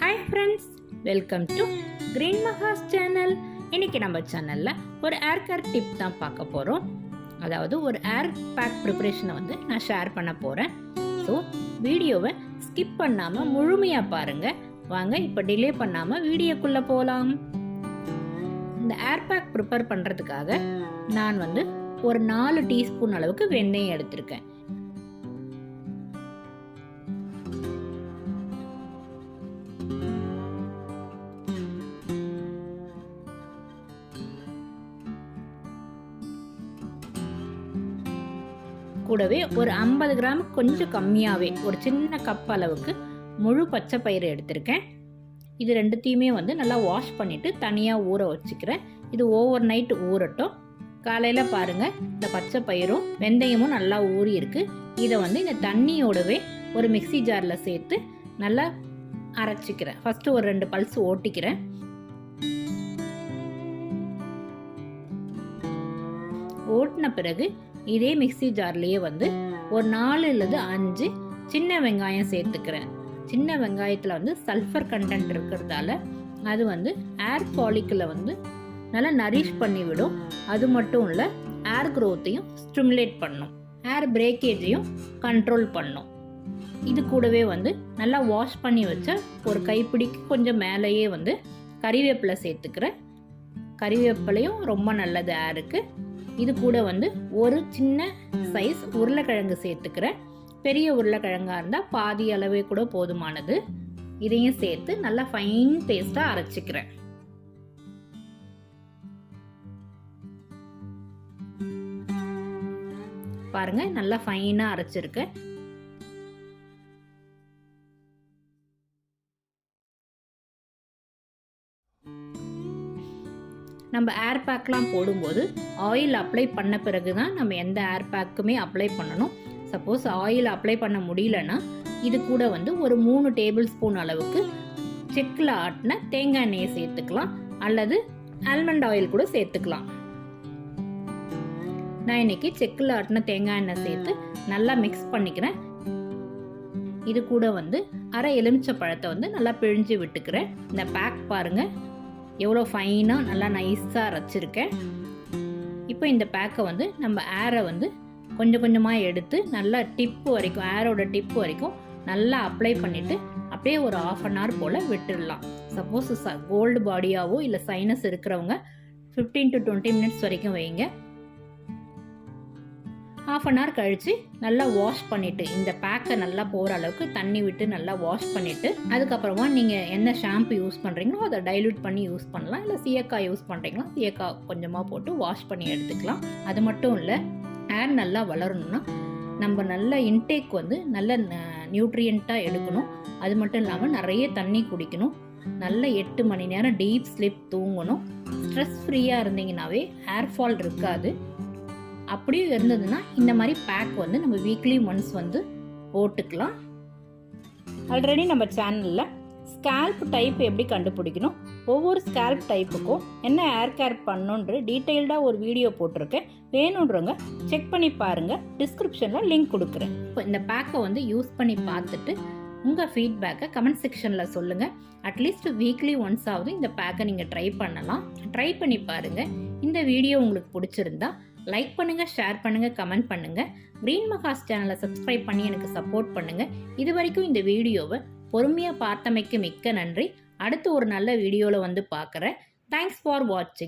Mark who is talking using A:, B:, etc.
A: Hi friends, welcome to GreenMaha's channel. இன்றைக்கி நம்ம சேனலில் ஒரு ஏர் கேர் டிப் தான் பார்க்க போகிறோம். அதாவது ஒரு ஏர் பேக் ப்ரிப்பரேஷனை நான் ஷேர் பண்ண போகிறேன். ஸோ வீடியோவை ஸ்கிப் பண்ணாமல் முழுமையாக பாருங்கள். வாங்க இப்போ டிலே பண்ணாமல் வீடியோக்குள்ளே போகலாம். இந்த ஏர் பேக் ப்ரிப்பேர் பண்ணுறதுக்காக நான் ஒரு 4 டீஸ்பூன் அளவுக்கு வெண்ணெய் எடுத்திருக்கேன். கூடவே ஒரு 50 கிராம் கொஞ்சம் கம்மியாகவே ஒரு சின்ன கப் அளவுக்கு முழு பச்சை பயிறு எடுத்திருக்கேன். இது ரெண்டுத்தையுமே நல்லா வாஷ் பண்ணிவிட்டு தனியாக ஊற வச்சுக்கிறேன். இது ஓவர் நைட் ஊறட்டும். காலையில் பாருங்கள், இந்த பச்சை பயிரும் வெந்தயமும் நல்லா ஊறி இருக்கு. இதை இந்த தண்ணியோடவே ஒரு மிக்சி ஜாரில் சேர்த்து நல்லா அரைச்சிக்கிறேன். ஃபஸ்ட்டு ஒரு 2 பல்ஸ் ஓட்டிக்கிறேன். ஓட்டின பிறகு இதே மிக்சி ஜார்லேயே ஒரு 4 அல்லது 5 சின்ன வெங்காயம் சேர்த்துக்கிறேன். சின்ன வெங்காயத்தில் சல்ஃபர் கண்டென்ட் இருக்கிறதால அது ஏர் ஃபாலிக்கில் நல்லா நரிஷ் பண்ணிவிடும். அது மட்டும் இல்லை, ஏர் க்ரோத்தையும் ஸ்டிமுலேட் பண்ணும், ஏர் பிரேக்கேஜையும் கண்ட்ரோல் பண்ணும். இது கூடவே நல்லா வாஷ் பண்ணி வச்ச ஒரு கைப்பிடிக்கு கொஞ்சம் மேலேயே கறிவேப்பிலை சேர்த்துக்கிறேன். கறிவேப்பிலையும் ரொம்ப நல்லது ஏருக்கு. இது கூட ஒரு சின்ன சைஸ் உருளைக்கிழங்கு சேர்த்துக்கிறேன். பெரிய உருளைக்கிழங்கா இருந்தால் பாதி அளவே கூட போதுமானது. இதையும் சேர்த்து நல்லா ஃபைன் பேஸ்ட்டாக அரைச்சிக்கிறேன். பாருங்க, நல்லா ஃபைனாக அரைச்சிருக்கேன். நம்ம ஏர் பேக்லாம் போடும்போது ஆயில் அப்ளை பண்ண பிறகு தான் நம்ம எந்த ஏர் பேக்குமே அப்ளை பண்ணணும். சப்போஸ் ஆயில் அப்ளை பண்ண முடியலன்னா இது கூட ஒரு 3 டேபிள் ஸ்பூன் அளவுக்கு செக்கில் ஆட்டின தேங்காய் எண்ணெயை சேர்த்துக்கலாம், அல்லது ஆல்மண்ட் ஆயில் கூட சேர்த்துக்கலாம். நான் இன்னைக்கு செக்கில் ஆட்டின தேங்காய் எண்ணெய் சேர்த்து நல்லா மிக்ஸ் பண்ணிக்கிறேன். இது கூட அரை எலுமிச்சை பழத்தை நல்லா பிழிஞ்சு விட்டுக்கிறேன். இந்த பேக் பாருங்க எவ்வளோ ஃபைனாக நல்லா நைஸாக அரைச்சிருக்கேன். இப்போ இந்த பேக்கை நம்ம ஏரை கொஞ்சம் கொஞ்சமாக எடுத்து நல்லா டிப்பு வரைக்கும், ஏரோட டிப்பு வரைக்கும் நல்லா அப்ளை பண்ணிவிட்டு அப்படியே ஒரு 1/2 hour போல் விட்டுடலாம். சப்போஸ் கோல்டு பாடியாவோ இல்லை சைனஸ் இருக்கிறவங்க 15 to 20 minutes வரைக்கும் வைங்க. 1/2 hour கழித்து நல்லா வாஷ் பண்ணிவிட்டு, இந்த பேக்கை நல்லா போகிற அளவுக்கு தண்ணி விட்டு நல்லா வாஷ் பண்ணிவிட்டு, அதுக்கப்புறமா நீங்கள் என்ன ஷாம்பு யூஸ் பண்ணுறீங்களோ அதை டைல்யூட் பண்ணி யூஸ் பண்ணலாம். இல்லை சீயக்காய் யூஸ் பண்ணுறீங்களா சீயக்காய் கொஞ்சமாக போட்டு வாஷ் பண்ணி எடுத்துக்கலாம். அது மட்டும் இல்லை, ஏர் நல்லா வளரணும்னா நம்ம நல்ல இன்டேக் நல்ல நியூட்ரியண்ட்டாக எடுக்கணும். அது மட்டும் இல்லாமல் நிறைய தண்ணி குடிக்கணும். நல்ல 8 மணி நேரம் டீப் ஸ்லீப் தூங்கணும். ஸ்ட்ரெஸ் ஃப்ரீயாக இருந்தீங்கன்னாவே ஏர் ஃபால் இருக்காது. அப்படியும் இருந்ததுன்னா இந்த மாதிரி பேக் நம்ம வீக்லி ஒன்ஸ் போட்டுக்கலாம். ஆல்ரெடி நம்ம சேனலில் ஸ்கேல்ப் டைப் எப்படி கண்டுபிடிக்கணும், ஒவ்வொரு ஸ்கேல்ப் டைப்புக்கும் என்ன ஏர் கேர் பண்ணணுன்ற டீட்டெயில்டாக ஒரு வீடியோ போட்டிருக்கேன். வேணுன்றவங்க செக் பண்ணி பாருங்கள். டிஸ்கிரிப்ஷனில் லிங்க் கொடுக்குறேன். இப்போ இந்த பேக்கை யூஸ் பண்ணி பார்த்துட்டு உங்கள் ஃபீட்பேக்கை கமெண்ட் செக்ஷனில் சொல்லுங்கள். அட்லீஸ்ட் வீக்லி ஒன்ஸ் ஆகுது இந்த பேக்கை நீங்கள் ட்ரை பண்ணலாம். ட்ரை பண்ணி பாருங்கள். இந்த வீடியோ உங்களுக்கு பிடிச்சிருந்தா லைக் பண்ணுங்க, ஷேர் பண்ணுங்க, கமெண்ட் பண்ணுங்க. GreenMaha's சேனலை சப்ஸ்கிரைப் பண்ணி எனக்கு சப்போர்ட் பண்ணுங்க. இது வரைக்கும் இந்த வீடியோவை பொறுமையாக பார்த்தமைக்கு மிக்க நன்றி. அடுத்து ஒரு நல்ல வீடியோவில் பார்க்குறேன். தேங்க்ஸ் ஃபார் வாட்சிங்.